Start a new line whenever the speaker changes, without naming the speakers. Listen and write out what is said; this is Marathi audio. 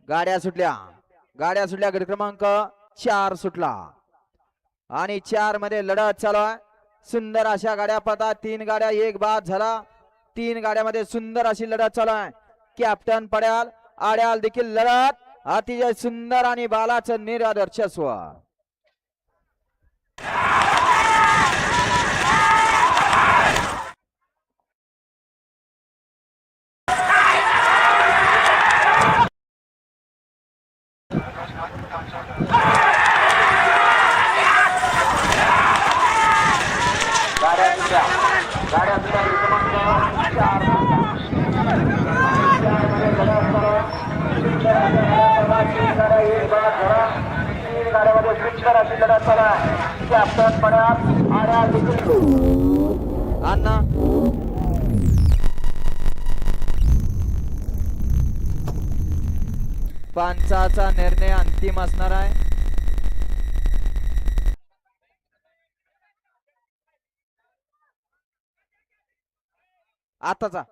गाड्या सुटल्या गट क्रमांक 4 सुटला आणि 4 मध्ये लढत चालू आहे. सुंदर अशा गाड्या पळतात. 3 गाड्या एक बाद झाला. 3 गाड्यामध्ये सुंदर अशी लढत चालू आहे. कॅप्टन पड्याल आड्याल देखील लढत अतिशय सुंदर आणि बालाचं निर्वर्चस्व. अण्णा पंचाचा निर्णय अंतिम असणार आहे. आताचा